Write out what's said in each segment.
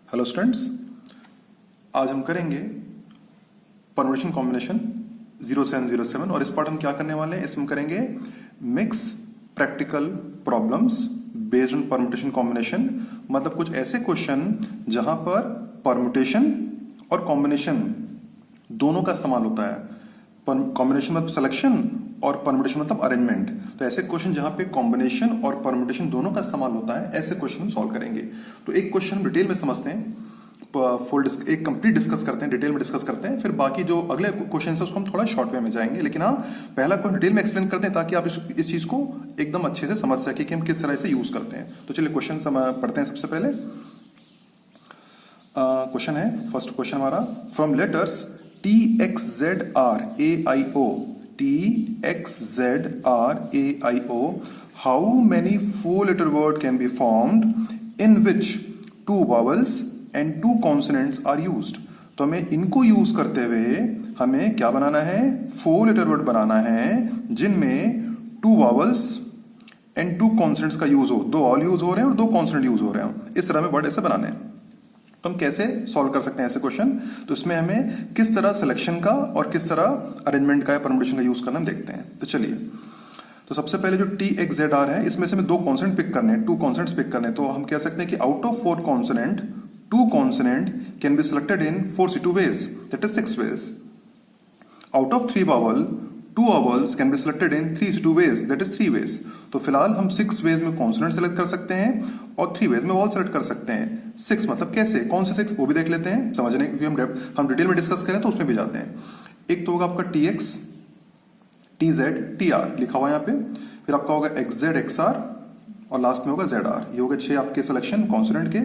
Hello students, आज हम करेंगे परम्यूटेशन कॉम्बिनेशन 0707 और इस पार्ट हम क्या करने वाले हैं, इसमें करेंगे mix practical problems based on permutation combination. मतलब कुछ ऐसे क्वेश्चन जहां पर परम्यूटेशन और कॉम्बिनेशन दोनों का इस्तेमाल होता है। कॉम्बिनेशन मतलब सिलेक्शन और परम्यूटेशन मतलब अरेंजमेंट। तो ऐसे क्वेश्चन जहां पे कॉम्बिनेशन और परम्यूटेशन दोनों का इस्तेमाल होता है, ऐसे क्वेश्चन हम सॉल्व करेंगे। तो एक क्वेश्चन हम डिटेल में समझते हैं, एक कंप्लीट डिस्कस करते हैं, डिटेल में डिस्कस करते हैं, फिर बाकी जो अगले क्वेश्चन है उसको हम थोड़ा शॉर्ट वे में जाएंगे। लेकिन हाँ, पहला क्वेश्चन डिटेल में एक्सप्लेन करते हैं ताकि आप इस चीज को एकदम अच्छे से समझ सके कि हम किस तरह से यूज करते हैं। तो चलिए क्वेश्चन पढ़ते हैं। सबसे पहले क्वेश्चन है, फर्स्ट क्वेश्चन हमारा, from letters T X Z R A I O, T X Z R A I O, how many four-letter word can be formed in which two vowels and two consonants are used? तो हमें इनको use करते हुए हमें क्या बनाना है, 4-letter word बनाना है जिनमें two vowels and two consonants का यूज हो, दो vowel यूज हो रहे हैं और दो consonant यूज हो रहे हैं। इस तरह में वर्ड ऐसे बनाने हैं। तो हम कैसे सॉल्व कर सकते हैं ऐसे क्वेश्चन, तो इसमें हमें किस तरह सिलेक्शन का और किस तरह अरेंजमेंट का या परम्यूटेशन का यूज करना हम देखते हैं। तो चलिए, तो सबसे पहले जो टी एक्स जेड आर है, इसमें से हमें दो कॉन्सोनेंट पिक करने हैं, टू कॉन्सोनेंट्स पिक करने हैं। तो हम कह सकते हैं कि out of 4 consonant 2 consonant can be selected in 4 C2 ways, that is 6 ways। Out of 3 vowel 2 vowels can be selected in 3 C2 ways, that is 3 ways। तो फिलहाल हम 6 ways में कॉन्सोनेंट सेलेक्ट कर सकते हैं और 3 ways में वॉवल सेलेक्ट कर सकते हैं। 6 मतलब कैसे, कौन से 6 वो भी देख लेते हैं समझने, क्योंकि हम डिटेल में डिस्कस करें तो उसमें भी जाते हैं। एक तो होगा आपका T x T Z T R लिखा हुआ है यहाँ पे, फिर आपका होगा एक्स जेड एक्स आर और लास्ट में होगा जेड आर। ये होगा 6 आपके सिलेक्शन कॉन्सोनेंट के।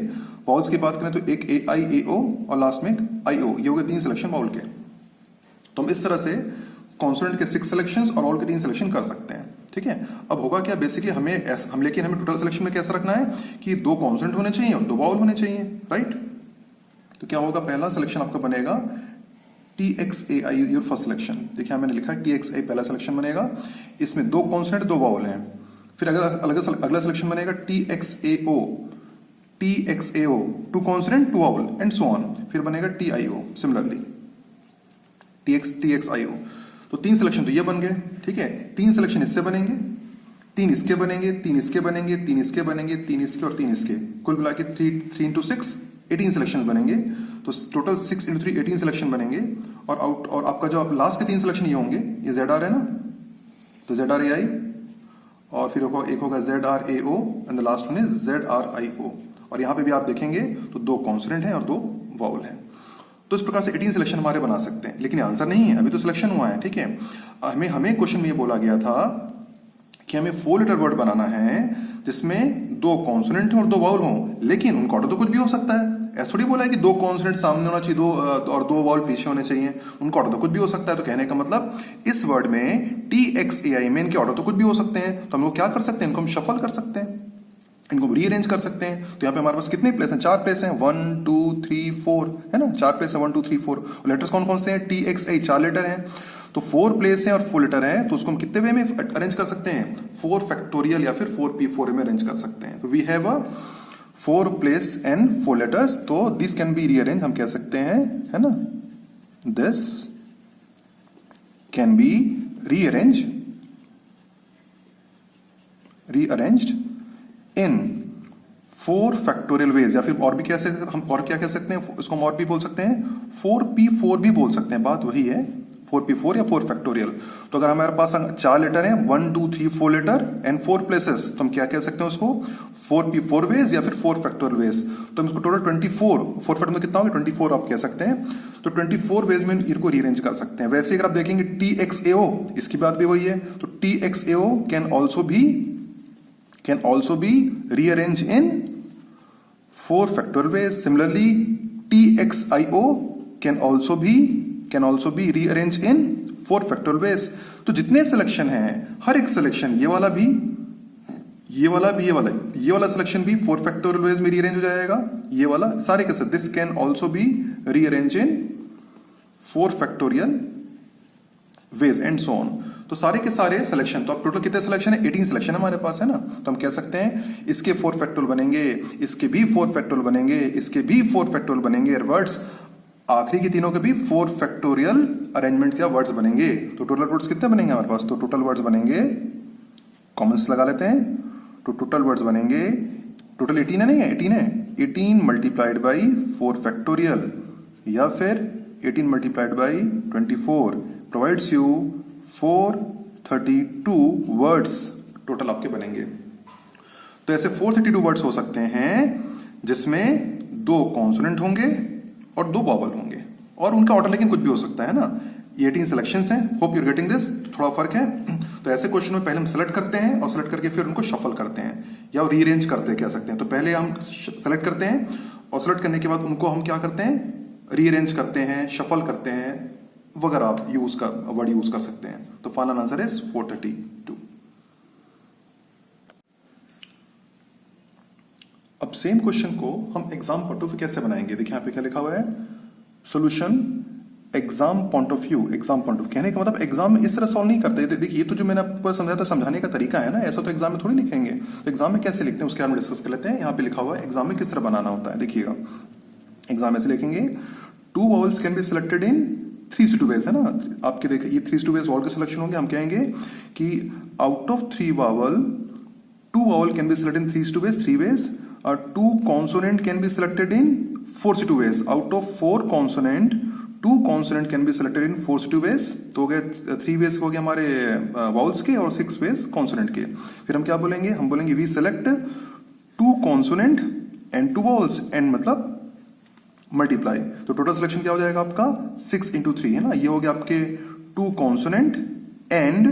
वॉवल्स की बात करें तो एक ए आई ए ओ और लास्ट में एक आई ओ, ये होगा 3 सिलेक्शन वॉवल के। तो हम इस तरह से कॉन्सोनेंट के 6 सिलेक्शंस और वॉवल के 3 सिलेक्शन कर सकते हैं। ठीक है, अब होगा क्या, बेसिकली हमें टोटल सिलेक्शन में कैसा रखना है कि 2 कॉन्सोनेंट होने चाहिए और 2 वावल होने चाहिए, राइट। तो क्या होगा, पहला सिलेक्शन आपका बनेगा T X A I, your first selection. देखिए मैंने लिखा है टी एक्स ए पहला सिलेक्शन बनेगा, इसमें 2 कॉन्सोनेंट 2 वावल हैं। फिर अगला सिलेक्शन बनेगा T X A O, T X A O 2 consonant 2 vowel and so on. फिर बनेगा T I O, similarly T X I O. तो 3 सिलेक्शन तो ये बन गए, ठीक है। 3 सिलेक्शन इससे बनेंगे, 3 इसके बनेंगे, 3 इसके बनेंगे, 3 इसके बनेंगे, 3 इसके और 3 इसके, कुल मिला के 3 into 6 18 सिलेक्शन बनेंगे। तो टोटल 6 into 3 18 सिलेक्शन बनेंगे। और आपका जो लास्ट के 3 सिलेक्शन ये होंगे, ये जेड आर है ना, तो जेड आर ए आई और फिर एक होगा Z R A O and the last one is Z R I O. और यहाँ पे भी आप देखेंगे तो 2 कॉन्सोनेंट हैं और 2 वावल हैं। तो इस प्रकार से 18 सिलेक्शन हमारे बना सकते हैं। लेकिन आंसर नहीं है, अभी तो सिलेक्शन हुआ है, ठीक है। हमें क्वेश्चन में ये बोला गया था कि हमें 4-letter वर्ड बनाना है जिसमें 2 कॉन्सोनेंट हो और 2 वावल हों, लेकिन उनका ऑर्डर तो कुछ भी हो सकता है। ऐसा थोड़ी बोला है कि 2 कॉन्सोनेंट सामने होना चाहिए, 2 और 2 वावल पीछे होने चाहिए, उनका ऑर्डर तो कुछ भी हो सकता है। तो कहने का मतलब इस वर्ड में टी एक्स ए आई में इनके ऑर्डर तो कुछ भी हो सकते हैं। तो हम लोग क्या कर सकते हैं, इनको हम शफल कर सकते हैं, इनको रीअरेंज कर सकते हैं। तो यहाँ पे हमारे पास कितने प्लेस हैं, 4 प्लेस हैं, 1 2 3 4 है ना, 4 प्लेस है, 1 2 3 4। और लेटर्स कौन कौन से हैं, टी एक्स आई 4 लेटर हैं, तो 4 प्लेस हैं और 4 लेटर हैं। तो उसको हम कितने वे में अरेंज कर सकते हैं, 4 फैक्टोरियल या फिर 4p4 में अरेंज कर सकते हैं। तो we have a 4 place and 4 letters, तो दिस कैन बी रीअरेंज, हम कह सकते हैं, है ना, this can be rearranged in 4 factorial ways, या फिर और भी कैसे हम और क्या कह सकते हैं, इसको हम और भी बोल सकते हैं, 4p4 भी बोल सकते हैं। बात वही है, 4p4 या 4 फैक्टोरियल। तो अगर हमारे पास 4 लेटर हैं, 1 2 3 4 लेटर एंड 4 प्लेसेस, तो हम क्या कह सकते हैं उसको, 4p4 वेज या फिर 4 फैक्टोरियल वेज। तो हम इसको टोटल 24 4 फैक्टर में कितना होगा, 24 आप कह सकते हैं। तो 24 वेज में इनको रीअरेंज कर सकते हैं। वैसे अगर आप देखेंगे टी एक्स ए ओ, इसकी बात भी वही है। तो T X A O can also be rearranged in 4 factorial ways. Similarly, TXIO can also be rearranged in 4 factorial ways. तो जितने सिलेक्शन हैं, हर एक सिलेक्शन, ये वाला सिलेक्शन भी 4 factorial ways में रीअरेंज हो जाएगा। ये वाला सारे के साथ, this can also be rearranged in 4 factorial ways and so on. तो सारे के सारे सिलेक्शन, तो अब टोटल कितने सिलेक्शन है? 18 सिलेक्शन हमारे पास है ना। तो हम कह सकते हैं इसके 4 फैक्टोरियल बनेंगे, इसके भी 4 फैक्टोरियल बनेंगे, इसके भी 4 फैक्टोरियल बनेंगे, वर्ड्स आखिरी की तीनों के भी 4 फैक्टोरियल अरेंजमेंट्स या वर्ड्स बनेंगे। तो टोटल वर्ड्स कितने बनेंगे हमारे पास? तो टोटल वर्ड्स बनेंगे, कॉमन्स लगा लेते हैं, तो टोटल वर्ड्स बनेंगे, टोटल 18 है, नहीं है 18 है, 18 मल्टीप्लाइड बाई 4 फैक्टोरियल या फिर 18 multiplied by 24 provides you 432 words total आपके बनेंगे। तो ऐसे 432 वर्ड्स हो सकते हैं जिसमें 2 कॉन्सोनेंट होंगे और 2 वॉवल होंगे, और उनका ऑर्डर लेकिन कुछ भी हो सकता है ना। ये 18 सिलेक्शंस हैं, होप यूर गेटिंग दिस, थोड़ा फर्क है। तो ऐसे क्वेश्चन में पहले हम सेलेक्ट करते हैं और सेलेक्ट करके फिर उनको शफल करते हैं या रीअरेंज करते कह सकते हैं। तो पहले हम सेलेक्ट करते हैं और सेलेक्ट करने के बाद उनको हम क्या करते हैं? रीअरेंज करते हैं, शफल करते हैं वगैरह, आप वर्ड यूज कर सकते हैं। तो फाइनल आंसर इज 432। अब सेम क्वेश्चन को हम एग्जाम पॉइंट ऑफ व्यू कैसे बनाएंगे? देखिए यहाँ पे क्या लिखा हुआ है, solution exam point of view. Exam point of कहने का मतलब एग्जाम में इस तरह सॉल्व नहीं करते। देखिए ये तो जो मैंने आपको समझाया था, समझाने का तरीका है ना, ऐसा तो एग्जाम में थोड़ी लिखेंगे। तो एग्जाम में कैसे लिखते हैं उसके बारे में डिस्कस कर लेते हैं। यहाँ पे लिखा हुआ है एग्जाम में किस तरह बनाना होता है। देखिएगा एग्जाम में से लिखेंगे 2 vowels can be selected in 3:2 ways, है ना। आपके देखिए ये 3:2 वेज वॉवल के सिलेक्शन होंगे। हम कहेंगे कि out of 3 vowel 2 vowel can be selected in 3:2 ways, 3 ways, और 2 consonant can be selected in 4:2 ways. Out of 4 consonant 2 consonant can be selected in 4:2 ways. तो हो गए 3 वेज हो गए हमारे वॉवल्स के और 6 वेज कॉन्सोनेंट के। फिर हम क्या बोलेंगे? हम बोलेंगे we select 2 consonant and 2 vowels, and मतलब मल्टीप्लाई। तो टोटल सिलेक्शन क्या हो जाएगा आपका? 6 × 3 है ना। ये हो गया आपके 2 consonant and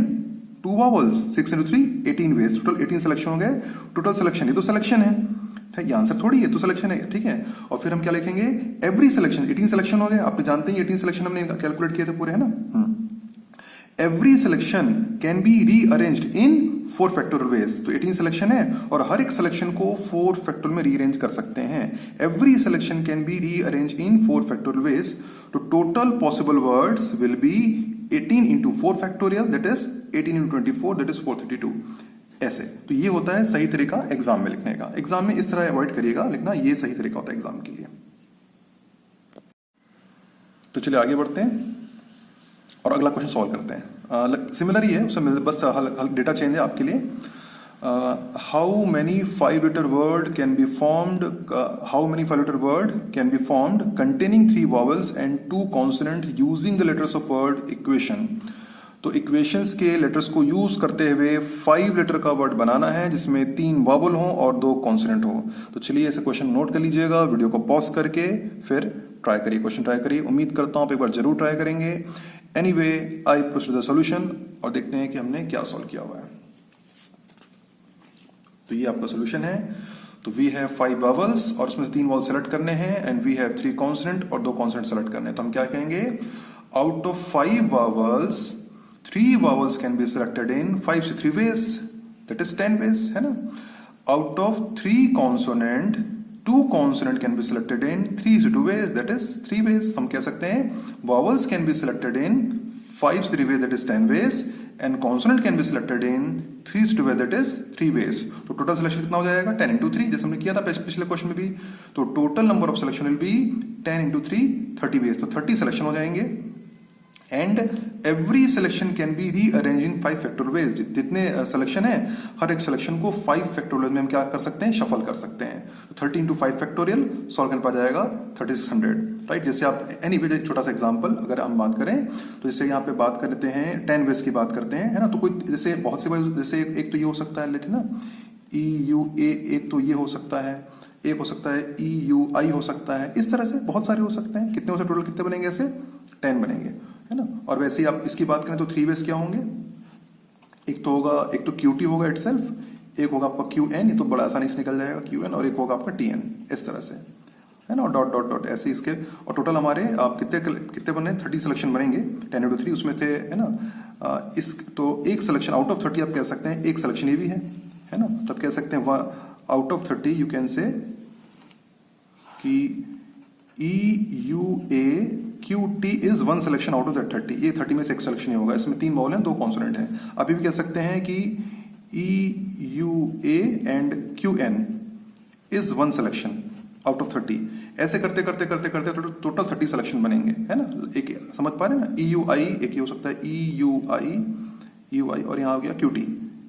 2 vowels, 6 × 3 18 ways. Total 18 selection हो गए। टोटल सिलेक्शन, ये तो सिलेक्शन है, ये आंसर थोड़ी है, तो सिलेक्शन है, ठीक है। और फिर हम क्या लिखेंगे? एवरी सिलेक्शन, 18 सिलेक्शन हो गए। आप जानते हैं 18 सिलेक्शन हमने कैलकुलेट किए थे पूरे, है ना। Every selection can be rearranged in 4 factorial ways. तो 18 सिलेक्शन है और हर एक सिलेक्शन को 4 फैक्टोरियल में रीअरेंज कर सकते हैं। Every selection can be rearrange in 4 factorial ways. तो total possible words will be 18 × 4 factorial, that is 18 × 24, that is 432। ऐसे तो ये होता है सही तरीका एग्जाम में लिखने का। एग्जाम में इस तरह अवॉइड करिएगा लिखना, ये सही तरीका होता है एग्जाम के लिए। तो चलिए आगे बढ़ते हैं और अगला क्वेश्चन सॉल्व करते हैं। सिमिलर ही है, उसमें बस डेटा चेंज है आपके लिए। How many 5 letter word can be formed, how many 5 letter word can be formed containing 3 vowels and 2 consonants using the letters of word equation. तो इक्वेशंस के लेटर्स को यूज करते हुए 5 लेटर का वर्ड बनाना है जिसमें 3 वॉवल हो और 2 कॉन्सोनेंट हो। तो चलिए ऐसे क्वेश्चन नोट कर लीजिएगा, वीडियो को पॉज करके फिर ट्राई करिए, क्वेश्चन ट्राई करिए। उम्मीद करता हूं आप एक बार जरूर ट्राई करेंगे। Anyway I proceed the solution और देखते हैं कि हमने क्या सॉल्व किया हुआ है। तो ये आपका सॉल्यूशन है। तो वी हैव 5 वॉवल्स और उसमें से 3 वॉवल सेलेक्ट करने हैं, एंड वी हैव 3 कॉन्सोनेंट और 2 कॉन्सोनेंट सेलेक्ट करने हैं। तो हम क्या कहेंगे? Out of 5 vowels 3 vowels can be selected in 5 से 3 ways, that is 10 ways, है ना। Out of 3 consonant 2 consonant can be selected in 3 से 2 ways, that is 3 ways। हम कह सकते हैं vowels can be selected in 5 से 3 ways, that is 10 ways, and consonant can be selected in 3 से 2 ways, that is 3 ways। तो total selection कितना हो जाएगा? 10 × 3, जैसे हमने किया था पिछले क्वेश्चन में भी। तो total number of selection will be 10 × 3 30 ways। तो 30 सिलेक्शन हो जाएंगे। And every selection can be rearrange in 5 factorial veg. जितने सिलेक्शन है हर एक सिलेक्शन को 5 फैक्टोरियल में हम क्या कर सकते हैं? शफल कर सकते हैं। तो 30 × 5 फैक्टोरियल सॉल्व करने पा जाएगा 3600, राइट। जैसे आप एनीवे छोटा सा एग्जांपल अगर हम बात करें तो जैसे यहाँ पे बात कर लेते हैं 10 वेज की बात करते हैं, है ना। तो कोई जैसे बहुत से जैसे एक तो ये हो सकता है लेट ना EUA, एक तो ये हो सकता है, एक हो सकता है EUI हो सकता है। इस तरह से बहुत सारे हो सकते हैं। कितने हो सकते टोटल कितने बनेंगे? ऐसे 10 बनेंगे, है ना। और वैसे ही आप इसकी बात करें तो 3 वेज क्या होंगे? एक तो होगा, एक तो QT होगा इटसेल्फ, एक होगा आपका QN, ये तो बड़ा आसानी से निकल जाएगा QN, और एक होगा आपका TN, इस तरह से, है ना। और डॉट डॉट डॉट ऐसे इसके, और टोटल हमारे आप कितने बने? 30 सिलेक्शन बनेंगे 10 × 3, उसमें थे, है ना। इस तो एक सिलेक्शन आउट ऑफ 30 आप कह सकते हैं, एक सिलेक्शन ये भी है ना। तो आप कह सकते हैं out of 30 you can say कि EUAQT is one selection out of that 30। ये 30 में से एक सिलेक्शन ही होगा। इसमें 3 बाउल हैं, 2 कॉन्सोनेंट हैं। अभी भी कह सकते हैं कि EUA and QN is one selection out of 30। ऐसे करते करते करते करते टोटल 30 सिलेक्शन बनेंगे, है ना। एक समझ पा रहे हैं ना। EUI एक ही हो सकता है, EUI और यहाँ हो गया QT,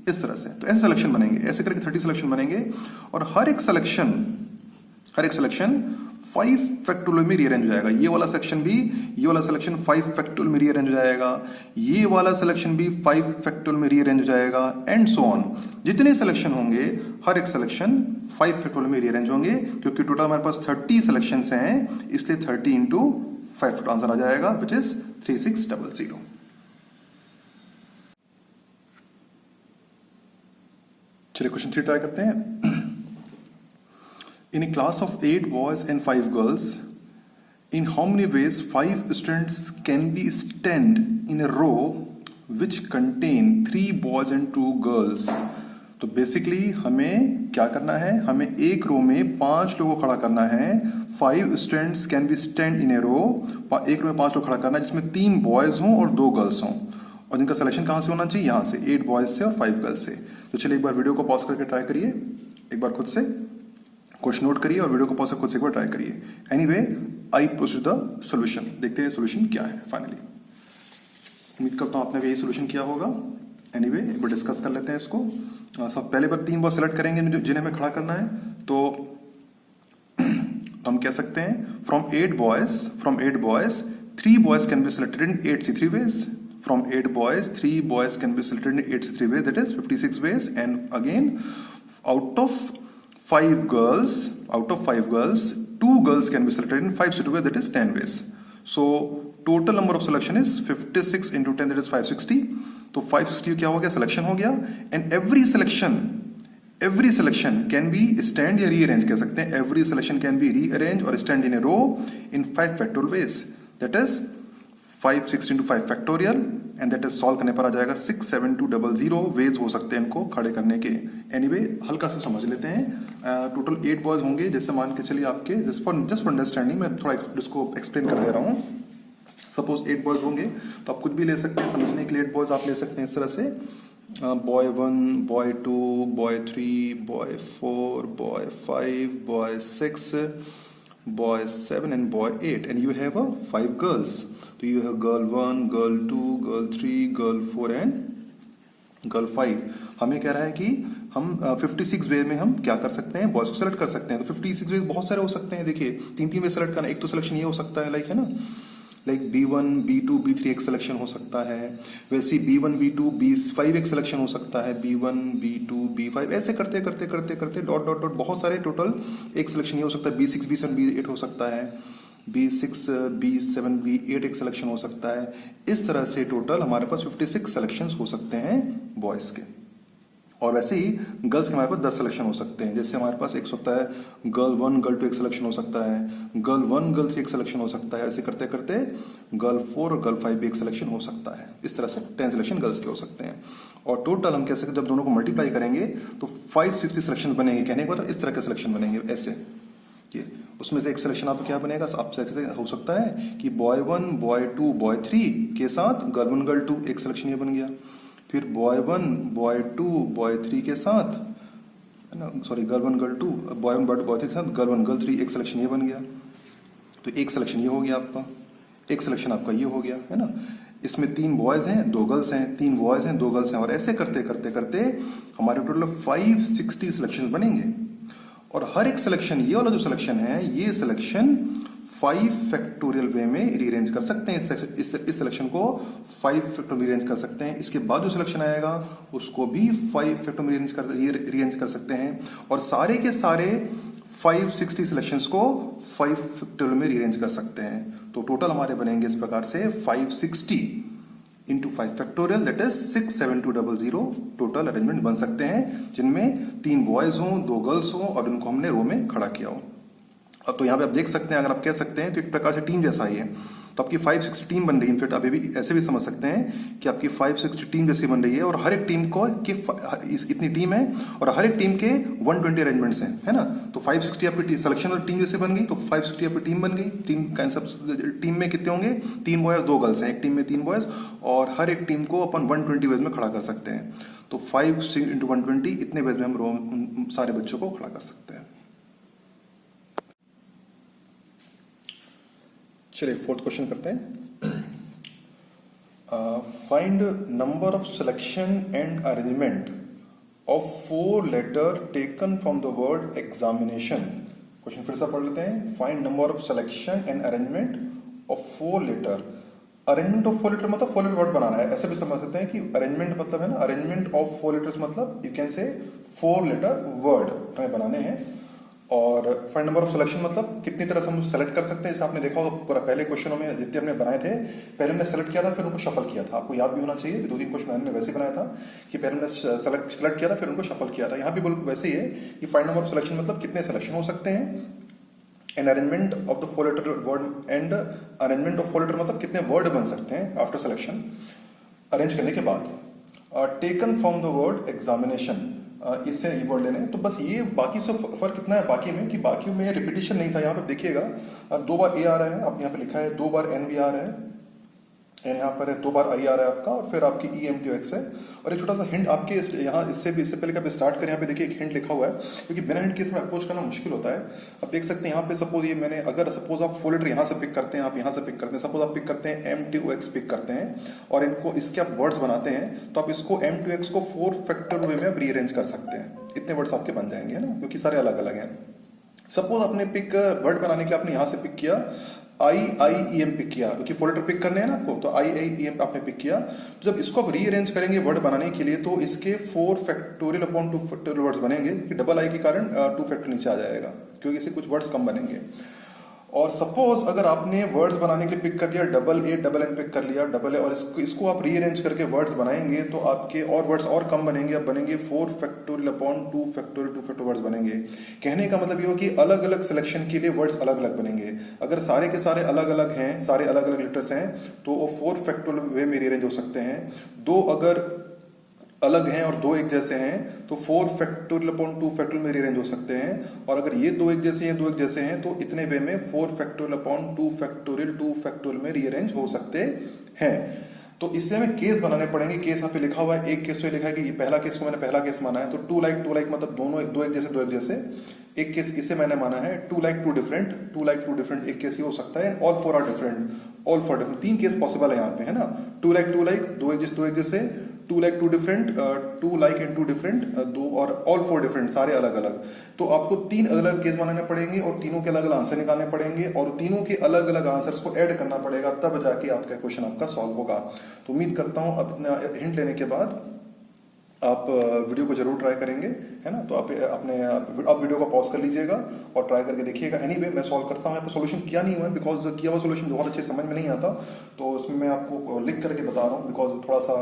इस तरह से। तो ऐसे सिलेक्शन बनेंगे, ऐसे करके 30 सिलेक्शन बनेंगे। और हर एक सिलेक्शन 5 फैक्टोरियल में रीअरेंज हो जाएगा। ये वाला सिलेक्शन 5 फैक्टोरियल में रीअरेंज हो जाएगा। ये वाला सिलेक्शन भी 5 फैक्टोरियल में रीअरेंज हो जाएगा, एंड सो ऑन। जितने सिलेक्शन होंगे हर एक सिलेक्शन 5 फैक्टोरियल में रीअरेंज होंगे, क्योंकि टोटल हमारे पास 30 सिलेक्शंस हैं, इसलिए 30 इंटू 5 आंसर आ जाएगा, विच इज 3600। चलिए क्वेश्चन 3 ट्राई करते हैं। In a class of 8 boys and 5 girls, in how many ways 5 students can be stand in a row which contain 3 boys and 2 girls? तो basically हमें क्या करना है, हमें एक रो में 5 लोगों को खड़ा करना है। 5 students can be stand in a row, एक रो में 5 लोग खड़ा करना है, जिसमें 3 बॉयज हों और 2 गर्ल्स हों, और जिनका सिलेक्शन कहाँ से होना चाहिए, यहाँ से 8 बॉयज से और 5 गर्ल्स से। तो चलिए एक बार वीडियो को पॉज करके ट्राई करिए, एक बार खुद से क्वेश्चन नोट करिए और वीडियो को पॉज कर खुद से एक बार ट्राई करिए। Anyway I proceed the solution. देखते हैं सॉल्यूशन क्या है फाइनली। उम्मीद करता हूँ आपने भी यही सॉल्यूशन किया होगा। एनीवे एक बार डिस्कस कर लेते हैं इसको। सब पहले बार 3 बॉयज सेलेक्ट करेंगे जिन्हें हमें खड़ा करना है। तो हम कह सकते हैं from 8 boys 3 boys can be selected in 8 C3 ways. From 8 boys 3 boys can be selected in 8 C3 ways, that is 56 ways. And again out of 5 girls 2 girls can be selected in 5 C2 ways, that is 10 ways. So total number of selection is 56 into 10, that is 560. तो 560 क्या हो गया, selection हो गया। And every selection can be stand या rearrange कह सकते हैं। Every selection can be rearrange और stand in a row in 5 factorial ways, that is 560 into 5 factorial, and that is solve करने पर आ जाएगा 67200 वेज हो सकते हैं इनको खड़े करने के। एनीवे हल्का सा समझ लेते हैं। टोटल 8 बॉयज होंगे, जैसे मान के चलिए आपके जस्ट फॉर अंडरस्टैंडिंग मैं थोड़ा इसको एक्सप्लेन कर दे रहा हूँ। सपोज 8 बॉयज होंगे, तो आप कुछ भी ले सकते हैं समझने के लिए। 8 बॉयज आप ले सकते हैं इस तरह से, boy 1, boy 2, boy 3, boy 4, boy 5, boy 6, boy 7 and boy 8, and you have 5 girls. तो you have girl 1, girl 2, girl 3, girl 4 and girl 5। हमें कह रहा है कि हम 56 वे में हम क्या कर सकते हैं, बॉयज को सेलेक्ट कर सकते हैं। तो 56 वे बहुत सारे हो सकते हैं। देखिए 3 वे सेलेक्ट करना, एक तो सिलेक्शन ये हो सकता है लाइक, है ना, लाइक B1, B2, B3 एक सिलेक्शन हो सकता है। वैसे B1, B2, B5 एक सिलेक्शन हो सकता है। B1, B2, B5 ऐसे करते करते करते करते डॉट डॉट डॉट बहुत सारे टोटल एक सिलेक्शन ये हो सकता है। B6, B7, B8 हो सकता है। B6, B7, B8 एक सिलेक्शन हो सकता है। इस तरह से टोटल हमारे पास 56 सिलेक्शन हो सकते हैं बॉयज के। और वैसे ही गर्ल्स के हमारे पास 10 सिलेक्शन हो सकते हैं। जैसे हमारे पास एक सकता है गर्ल 1, गर्ल 2 एक सिलेक्शन हो सकता है, गर्ल 1, गर्ल 3 एक सिलेक्शन हो सकता है। ऐसे करते करते गर्ल 4 और गर्ल 5 भी एक सिलेक्शन हो सकता है। इस तरह से 10 सिलेक्शन गर्ल्स के हो सकते हैं। और टोटल हम कह सकते हैं जब दोनों को मल्टीप्लाई करेंगे तो 560 सिलेक्शन बनेंगे। कहने के बाद इस तरह के सिलेक्शन बनेंगे ऐसे। ये उसमें से एक सिलेक्शन आपका क्या बनेगा, आप हो सकता है कि बॉय 1, बॉय 2, बॉय 3 के साथ गर्ल 1, गर्ल 2 एक सिलेक्शन ये बन गया। फिर बॉय 1, बॉय 2, बॉय 3 के साथ, है ना, sorry girl 1, girl 2, boy 1, boy 3 के साथ गर्ल 1, गर्ल 3 एक सिलेक्शन ये बन गया। तो एक सिलेक्शन ये हो गया आपका, एक सिलेक्शन आपका ये हो गया, है ना। इसमें 3 बॉयज हैं, 2 गर्ल्स हैं, 3 बॉयज हैं, 2 गर्ल्स हैं, और ऐसे करते करते करते हमारे टोटल 560 सिलेक्शन बनेंगे। और हर एक सिलेक्शन, ये वाला जो सिलेक्शन है, ये सिलेक्शन 5 फैक्टोरियल वे में रीअरेंज कर सकते हैं। इस सिलेक्शन को 5 फैक्टोरियल में रीअरेंज कर सकते हैं। इसके बाद जो सिलेक्शन आएगा उसको भी 5 फैक्टोरियल में रीअरेंज कर सकते हैं। और सारे के सारे 560 सिलेक्शंस को 5 फैक्टोरियल में रीअरेंज कर सकते हैं। तो टोटल हमारे बनेंगे इस प्रकार से 560 into 5 factorial, that is 67200 total arrangement बन सकते हैं, जिनमें 3 बॉयज हों, 2 गर्ल्स हों और उनको हमने रो में खड़ा किया हो। अब तो यहाँ पे आप देख सकते हैं, अगर आप कह सकते हैं तो एक प्रकार से टीम जैसा ही है। तो आपकी 560 टीम बन रही है। इनफेक्ट अभी भी ऐसे भी समझ सकते हैं कि आपकी 560 टीम जैसी बन रही है, और हर एक टीम को इतनी टीम है और हर एक टीम के 120 अरेंजमेंट्स हैं, है ना। तो 560 आपकी सिलेक्शन और टीम जैसे बन गई, तो 560 आपकी टीम बन गई। टीम में कितने होंगे, 3 बॉयज 2 गर्ल्स हैं, एक टीम में 3 बॉयज, और हर एक टीम को अपन 120 वेज में खड़ा कर सकते हैं। तो 5 इंटू 120 इतने वेज में हम सारे बच्चों को खड़ा कर सकते हैं। चलिए 4th क्वेश्चन करते हैं। Find number of selection and arrangement of 4 letter taken from the word examination. Question फिर से पढ़ लेते हैं। Find number of selection and arrangement of 4 letter. Arrangement of 4 letter मतलब 4 लेटर वर्ड बनाना है, ऐसे भी समझ सकते हैं कि अरेंजमेंट मतलब है ना, अरेंजमेंट ऑफ 4 लेटर्स मतलब you can say 4 letter word हमें बनाने हैं। और फाइंड नंबर ऑफ सिलेक्शन मतलब कितनी तरह से हम सेलेक्ट कर सकते हैं। जैसे आपने देखा होगा पूरा पहले क्वेश्चनों में जितने हमने बनाए थे, पहले हमने सेलेक्ट किया था फिर उनको शफल किया था। आपको याद भी होना चाहिए, 2-3 क्वेश्चन मैंने वैसे ही बनाया था कि पहले हमने सेलेक्ट किया था फिर उनको शफल किया था। यहाँ भी बिल्कुल वैसे ही है कि फाइंड नंबर ऑफ सिलेक्शन मतलब कितने सिलेक्शन हो सकते हैं, and arrangement of the 4 letter word, and arrangement of 4 letter मतलब कितने वर्ड बन सकते हैं आफ्टर सिलेक्शन, अरेंज करने के बाद। Taken from the word examination, इससे ये वर्ड लेने। तो बस ये बाकी से फर्क कितना है बाकी में, कि बाकी में रिपीटिशन नहीं था। यहाँ पे देखिएगा 2 बार ए आ रहा है, आप यहाँ पे लिखा है 2 बार एन भी आ रहा है, एंड यहाँ पर 2 बार आई आ रहा है आपका, और फिर आपकी ई एम टी एक्स है। और एक छोटा सा हिंट आपके यहाँ इससे पहले कब स्टार्ट करें, यहाँ पे देखिए एक हिंट लिखा हुआ है, क्योंकि बिना हिंट के थोड़ा अप्रोच करना मुश्किल होता है। आप देख सकते हैं यहाँ पे सपोज ये मैंने, अगर सपोज आप 4 लेटर यहाँ से पिक करते हैं, आप यहाँ से पिक करते हैं, सपोज आप पिक करते हैं M2X पिक करते हैं और इनको इसके आप वर्ड्स बनाते हैं, तो आप इसको M2X को 4 फैक्टर वे में आप रीअरेंज कर सकते हैं। इतने वर्ड्स आपके बन जाएंगे ना, क्योंकि सारे अलग अलग हैं। सपोज आपने पिक वर्ड बनाने के लिए आपने यहाँ से पिक किया IIEM पिक किया, क्योंकि 4 लेटर पिक करने हैं ना आपको, तो IIEM आपने पिक किया। तो जब इसको आप रीअरेंज करेंगे वर्ड बनाने के लिए, तो इसके 4 फैक्टोरियल अपॉन 2 फैक्टोरियल वर्ड्स बनेंगे, कि डबल आई के कारण 2 फैक्टर नीचे आ जाएगा, क्योंकि इससे कुछ वर्ड्स कम बनेंगे। और सपोज अगर आपने वर्ड्स बनाने के लिए पिक कर लिया AA पिक कर लिया डबल ए, और इसको आप रीअरेंज करके वर्ड्स बनाएंगे, तो आपके और वर्ड्स और कम बनेंगे, अब बनेंगे 4 फैक्टोरियल अपॉन 2 फैक्टोरियल वर्ड्स बनेंगे। कहने का मतलब ये हो कि अलग अलग सिलेक्शन के लिए वर्ड्स अलग अलग बनेंगे। अगर सारे के सारे अलग अलग हैं, सारे अलग अलग लेटर्स हैं, तो वो 4 फैक्टोरियल वे में रीअरेंज हो सकते हैं। 2 अगर अलग हैं और 2 एक जैसे हैं, तो 4 फैक्टोरियल अपॉन 2 फैक्टोरियल में रीअरेंज हो सकते हैं। और अगर ये 2 एक जैसे हैं, 2 एक जैसे हैं, तो इतने वे में 4 फैक्टोरियल अपॉन 2 फैक्टोरियल में रीअरेंज हो सकते हैं। तो इससे हमें केस बनाने पड़ेंगे। केस यहाँ पे लिखा हुआ है, एक केस तो लिखा है कि ये पहला केस को मैंने पहला केस माना है, तो 2 लाइक मतलब दोनों 2 एक जैसे 2 एक जैसे। एक केस इसे मैंने माना है 2 लाइक 2 डिफरेंट, एक केस ये हो सकता है। ऑल 4 डिफरेंट, 3 केस पॉसिबल है यहाँ पे, है ना। 2 लाइक 2 एक जैसे 2 like 2 different, 2 like and 2 different, 2 और ऑल 4 डिफरेंट, सारे अलग अलग। तो आपको 3 अलग अलग केस बनाने पड़ेंगे और तीनों के अलग अलग आंसर निकालने पड़ेंगे, और तीनों के अलग अलग आंसर्स को ऐड करना पड़ेगा, तब जाके आपका क्वेश्चन आपका सॉल्व होगा। तो उम्मीद करता हूँ अपना हिंट लेने के बाद आप वीडियो को जरूर ट्राई करेंगे, है ना। तो आप वीडियो को पॉज कर लीजिएगा और ट्राई करके देखिएगा। एनीवे मैं सॉल्व करता हूँ। यहाँ पे सोल्यूशन किया नहीं हुआ है, बिकॉज किया हुआ सोल्यूशन बहुत अच्छे समझ में नहीं आता, तो उसमें मैं आपको लिख करके बता रहा हूँ, बिकॉज थोड़ा सा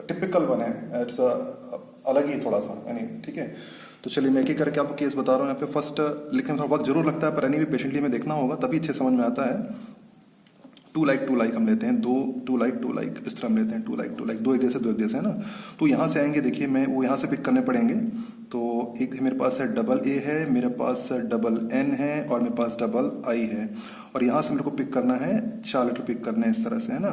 टिपिकल वन है, इट्स अलग ही थोड़ा सा, यानी ठीक है। तो चलिए मैं एक एक करके आपको केस बता रहा हूँ। यहाँ पे फर्स्ट लिखने में थोड़ा वक्त जरूर लगता है, पर एनीवे पेशेंटली में देखना होगा, तभी अच्छे समझ में आता है। 2 लाइक हम लेते हैं, 2 लाइक इस तरह हम लेते हैं, 2 लाइक 2 एक जैसे है ना। तो यहाँ से आएंगे, देखिए मैं वो यहाँ से पिक करने पड़ेंगे। तो एक मेरे पास है डबल ए है, मेरे पास डबल एन है, और मेरे पास डबल आई है, और यहाँ से मेरे को पिक करना है 4 लेटर पिक करना है इस तरह से, है ना।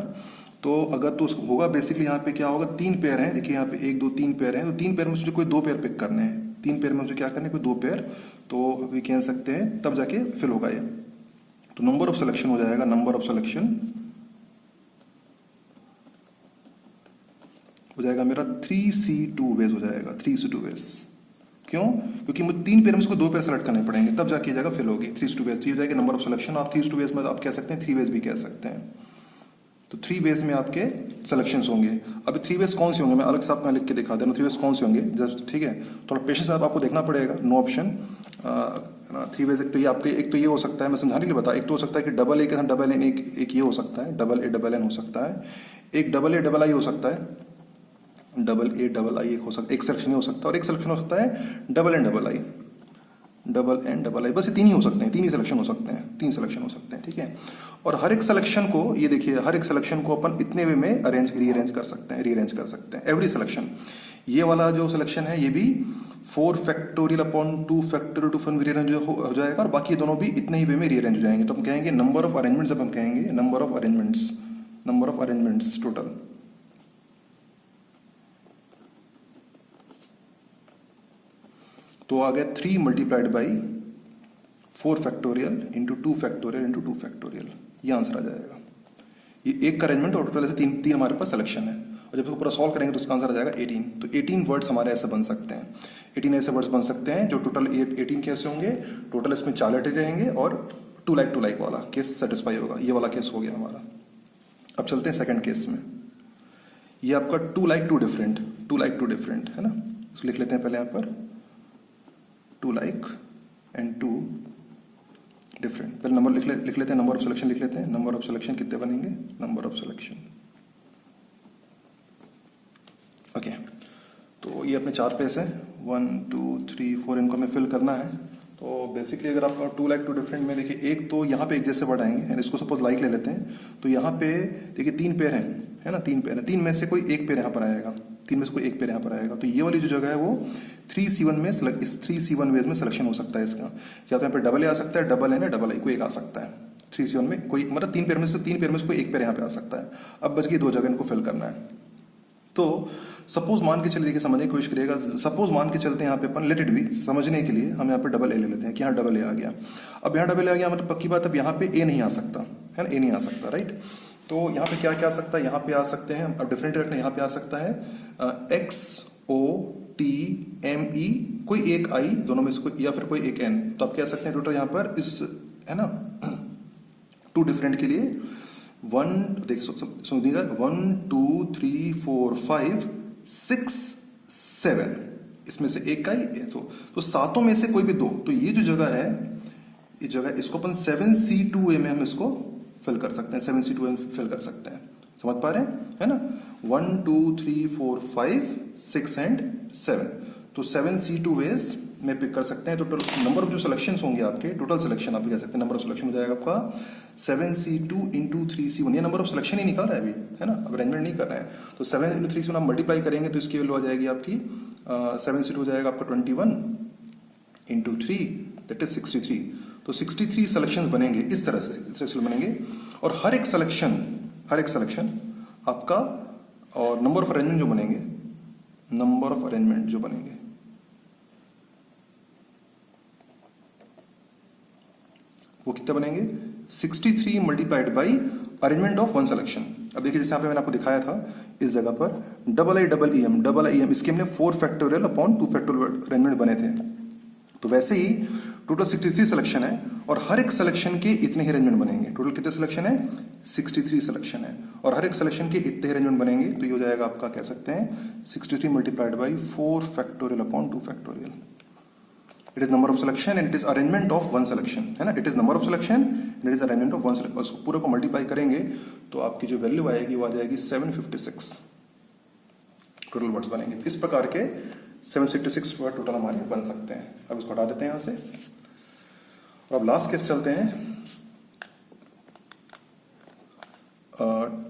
तो अगर तो उसको होगा बेसिकली यहाँ पे क्या होगा, 3 पेयर हैं, देखिए यहाँ पे 1 2 3 पेयर हैं, तो 3 पेयर में मुझे कोई 2 पेयर पिक करने हैं, 3 पेयर में मुझे क्या करना है, कोई 2 पेयर, तो वी कह सकते हैं तब जाके फिल होगा ये। तो नंबर ऑफ सिलेक्शन हो जाएगा, नंबर ऑफ सिलेक्शन हो जाएगा मेरा 3C2 वेज हो जाएगा, 3C2 वेज। क्यों? क्योंकि मुझे 3 पेयर में इसको 2 पेयर सेलेक्ट करने पड़ेंगे, तब जाके जगह फिल होगी। 3C2 वेज, 3 हो जाएगा नंबर ऑफ सिलेक्शन। आप 3C2 वेज में आप कह सकते हैं 3 वेज भी कह सकते हैं। तो 3 वेज में आपके सिलेक्शंस होंगे। अभी 3 वेज कौन से होंगे, मैं अलग से आपको लिख के दिखा दे रहा हूँ 3 वेज कौन से होंगे जस्ट, ठीक है। थोड़ा पेशेंस आपको देखना पड़ेगा। नो ऑप्शन 3 वेज, एक तो ये हो सकता है, मैं समझाने के लिए बता, एक तो हो सकता है कि डबल ए के साथ डबल एन, एक ये हो सकता है, डबल ए डबल एन हो सकता है, एक डबल ए डबल आई हो सकता है, डबल ए डबल आई एक हो सकता है, एक सिलेक्शन हो सकता है, और एक सिलेक्शन हो सकता है double N double I. Double N double I, बस ये तीन ही हो सकते हैं, तीन ही सिलेक्शन हो सकते हैं, तीन सिलेक्शन हो सकते हैं, ठीक है। और हर एक सिलेक्शन को, ये देखिए, हर एक सिलेक्शन को अपन इतने वे में रीअरेंज कर सकते हैं, रीअरेंज कर सकते हैं एवरी सिलेक्शन। ये वाला जो सिलेक्शन है ये भी 4 फैक्टोरियल अपॉन 2 फैक्टोरियल टू फन रीअरेंज हो जाएगा, और बाकी दोनों भी इतने ही वे में रीअरेंज हो जाएंगे। तो हम कहेंगे नंबर ऑफ अरेंजमेंट्स, अब हम कहेंगे नंबर ऑफ अरेंजमेंट्स टोटल। तो आ गया 3 multiplied by 4 factorial into 2 factorial into 2 factorial, ये आंसर आ जाएगा। ये एक का अरेंजमेंट और टोटल ऐसे तीन हमारे पास सिलेक्शन है, और जब इसको पूरा सॉल्व करेंगे तो उसका आंसर आ जाएगा 18। तो 18 वर्ड्स हमारे ऐसे बन सकते हैं, 18 ऐसे वर्ड्स बन सकते हैं जो टोटल 18 कैसे होंगे, टोटल इसमें 4 लेटर रहेंगे और टू लाइक वाला केस सेटिस्फाई होगा। ये वाला केस हो गया हमारा। अब चलते हैं सेकंड केस में। ये आपका टू लाइक टू डिफरेंट है ना, इसको लिख लेते हैं पहले यहाँ पर, two like and two different. पहले नंबर लिख लेते हैं, नंबर ऑफ सिलेक्शन लिख लेते हैं। नंबर ऑफ सिलेक्शन कितने बनेंगे, नंबर ऑफ सिलेक्शन, ओके। तो ये अपने 4 पेज है, 1 2 3 4, इनको हमें फिल करना है। तो बेसिकली अगर आप टू लाइक टू डिफरेंट में देखिए, एक तो यहाँ पे एक जैसे वर्ड आएंगे, यानी इसको सपोज लाइक ले लेते हैं, तो यहाँ पे देखिए 3 पेयर हैं, है ना, 3 पेयर है, 3 में से कोई एक पेयर यहाँ पर आएगा, 3 में से कोई एक पेयर यहाँ पर आएगा। तो ये वाली जो जगह है वो 3C1 में इस 3C1 वेज में सिलेक्शन हो सकता है इसका, या तो यहाँ पे डबल ए आ सकता है, डबल एन है, डबल आई, कोई एक आ सकता है 3C1 में, कोई मतलब 3 पेयर में से कोई एक पेयर यहाँ पे आ सकता है। अब बच गई 2 जगह, इनको फिल करना है। तो सपोज मान के चलिए, समझने की कोशिश करिएगा, सपोज मान के चलते हैं यहाँ पे अपन, लेट इट बी, समझने के लिए हम यहाँ पे डबल ए ले लेते हैं कि यहाँ डबल ए आ गया। अब यहाँ डबल ए आ गया मतलब पक्की बात, अब यहाँ पे ए नहीं आ सकता है ना, ए नहीं आ सकता, राइट। तो यहाँ पे क्या क्या आ सकता है, यहाँ पे आ सकते हैं, अब डिफरेंट रखना, यहाँ पे आ सकता है XOTME, कोई एक आई, दोनों में से कोई, या फिर कोई एक एन। तो आप कह सकते हैं टोटल यहाँ पर इस, है ना, 2 डिफरेंट के लिए 1 देखिए 1 2 3 4 5 6 7, इसमें से एक का ही है, तो सातों में से कोई भी 2। तो ये जो जगह है, ये जगह, इसको अपन 7C2A में हम इसको फिल कर सकते हैं, 7C2A में फिल कर सकते हैं, समझ पा रहे हैं, है ना। 1 2 3 4 5 6 एंड 7, तो 7C2As में पिक कर सकते हैं। तो टोटल नंबर ऑफ जो सिलेक्शन होंगे आपके, टोटल सिलेक्शन आप कह सकते हैं, नंबर ऑफ सिलेक्शन हो जाएगा आपका 7C2 इंटू 3C1, ये नंबर ऑफ सिलेक्शन ही निकल रहा है अभी, है ना, अब अरेंजमेंट नहीं कर रहे हैं। तो 7 इंटू 3C1 आप मल्टीप्लाई करेंगे तो इसकी वैल्यू आ जाएगी आपकी 7C2 हो जाएगा आपका 21 इंटू 3, दैट इज 63। तो 63 सिलेक्शन बनेंगे इस तरह से बनेंगे, और हर एक सिलेक्शन आपका, और नंबर ऑफ अरेंजमेंट जो बनेंगे वो कितने बनेंगे, 63 multiplied by arrangement of 1 selection. अब देखिए जैसे यहाँ पे मैंने आपको दिखाया था, इस जगह पर डबल आई एम, इसके हमने 4 फैक्टोरियल अपॉन 2 फैक्टोरियल अरेंजमेंट बने थे। तो वैसे ही टोटल 63 सिलेक्शन है, और हर एक सिलेक्शन के इतने ही अरेंजमेंट बनेंगे। टोटल कितने सिलेक्शन है, 63 सिलेक्शन है, और हर एक सिलेक्शन के इतने अरेंजमेंट बनेंगे। तो ये हो जाएगा आपका, कह सकते हैं 63 multiplied by 4 factorial upon 2 factorial. It is number of selection and it is arrangement of 1 selection, है ना। It is number of selection and it is arrangement of 1 selection. उसको पूरे को मल्टीप्लाई करेंगे तो आपकी जो वैल्यू आएगी वो आ जाएगी 756 टोटल वर्ड्स बनेंगे। इस प्रकार के 756 वर्ड टोटल हमारे बन सकते हैं। अब इसको हटा देते हैं यहाँ से, और अब लास्ट केस चलते हैं,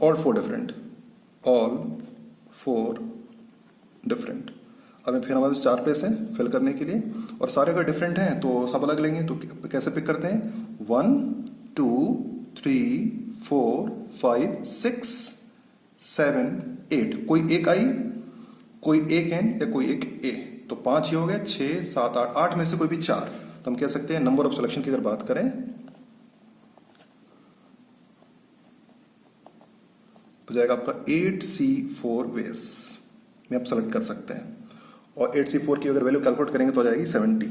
ऑल फोर डिफरेंट। अब फिर हमारे 4 पेज हैं फिल करने के लिए, और सारे अगर डिफरेंट हैं तो सब अलग लेंगे। तो कैसे पिक करते हैं, 1 2 3 4 5 6 7 8, कोई एक आई, कोई एक एन, या कोई एक ए। तो 5 ही हो गए, 6 7 8, 8 में से कोई भी 4। तो हम कह सकते हैं नंबर ऑफ सिलेक्शन की अगर बात करें तो जाएगा आपका 8C4 वेज में आप सेलेक्ट कर सकते हैं, और 8C4 की अगर वैल्यू कैलकुलेट करेंगे तो आ जाएगी 70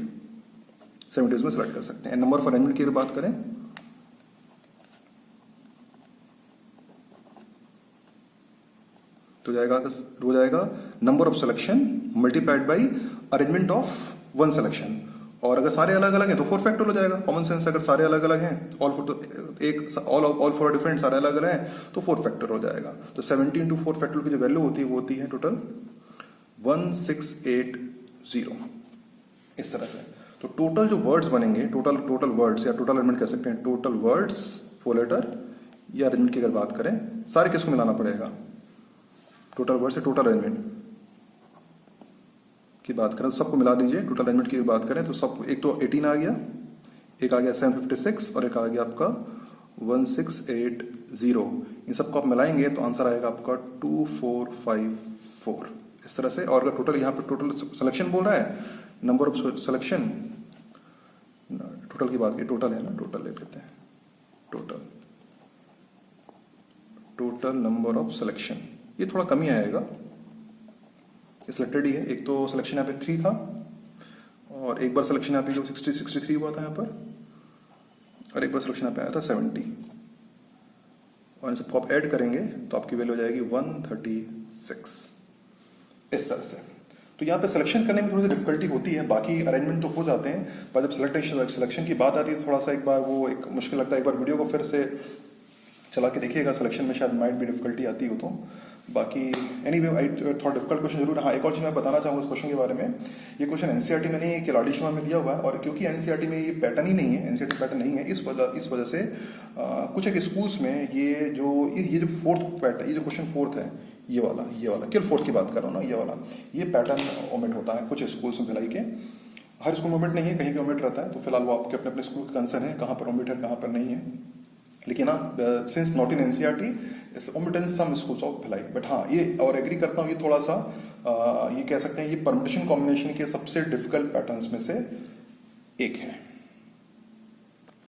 में सेलेक्ट कर सकते हैं। नंबर ऑफ अरेंजमेंट की अगर बात करें तो हो जाएगा number of selection multiplied by arrangement of 1 selection. और अगर सारे अलग अलग हैं तो 4 फैक्टोरियल हो जाएगा। कॉमन सेंस, अगर सारे अलग अलग हैं, ऑल फोर डिफरेंट, सारे अलग अलग हैं तो 4 फैक्टोरियल हो जाएगा। तो 70 इंटू 4 फैक्टोरियल की जो वैल्यू होती है वो होती है टोटल 1680, इस तरह से। तो टोटल जो वर्ड्स बनेंगे, टोटल वर्ड्स या टोटल अरेंजमेंट कह सकते हैं, टोटल वर्ड्स 4 लेटर या अरेंजमेंट की अगर बात करें, सारे किसको मिलाना पड़ेगा? टोटल वर्ड्स या टोटल अरेंजमेंट की बात करें तो सबको मिला दीजिए। टोटल अरेंजमेंट की बात करें तो सब, एक तो 18 आ गया, एक आ गया 756 और एक आ गया आपका 1680। इन सबको आप मिलाएंगे तो आंसर आएगा आपका 2454 इस तरह से। और अगर टोटल यहाँ पे टोटल सिलेक्शन बोल रहा है, नंबर ऑफ सिलेक्शन, टोटल की बात की, टोटल है ना, टोटल ले लेते हैं, टोटल नंबर ऑफ सिलेक्शन, ये थोड़ा कम ही आएगा, सिलेक्टेड ही है। एक तो सिलेक्शन यहाँ पे 3 था और एक बार सिलेक्शन यहाँ पे जो 63 हुआ था यहाँ पर, और एक बार सिलेक्शन यहाँ पे आया था 70, और इन सबको आप ऐड करेंगे तो आपकी वैल्यू हो जाएगी 136 इस तरह से। तो यहाँ पे सिलेक्शन करने में थोड़ी सी डिफिकल्टी होती है, बाकी अरेंजमेंट तो हो जाते हैं, पर जब सिलेक्शन की बात आती है थोड़ा सा एक बार वो एक मुश्किल लगता है। एक बार वीडियो को फिर से चला के देखिएगा, सिलेक्शन में शायद माइट भी डिफिकल्टी आती हो तो। बाकी एनीवे थोड़ा डिफिकल्ट क्वेश्चन जरूर। हाँ, एक और चीज़ मैं बताना चाहूँगा इस क्वेश्चन के बारे में, ये क्वेश्चन एनसीईआरटी में नहीं है, केवल एडिशनल में दिया हुआ है, और क्योंकि एनसीईआरटी में ये पैटर्न ही नहीं है, एनसीईआरटी पैटर्न नहीं है, इस वजह से कुछ एक स्कूल्स में ये जो फोर्थ पैटर्न, ये जो क्वेश्चन फोर्थ है, ये वाला केवल फोर्थ की बात कर रहा हूँ ना, ये वाला, ये पैटर्न ओमिट होता है कुछ स्कूल्स में भिलाई के। हर स्कूल में ओमिट नहीं है, कहीं पे ओमिट रहता है, तो फिलहाल वो आपके अपने अपने स्कूल का कंसर्न है, कहाँ पर ओमिट है कहाँ पर नहीं है। लेकिन हाँ, since not in NCERT omit in some schools of Bhilai, but हाँ ये और एग्री करता हूँ, ये थोड़ा सा ये कह सकते हैं ये परम्यूटेशन कॉम्बिनेशन के सबसे डिफिकल्ट पैटर्न्स में से एक है।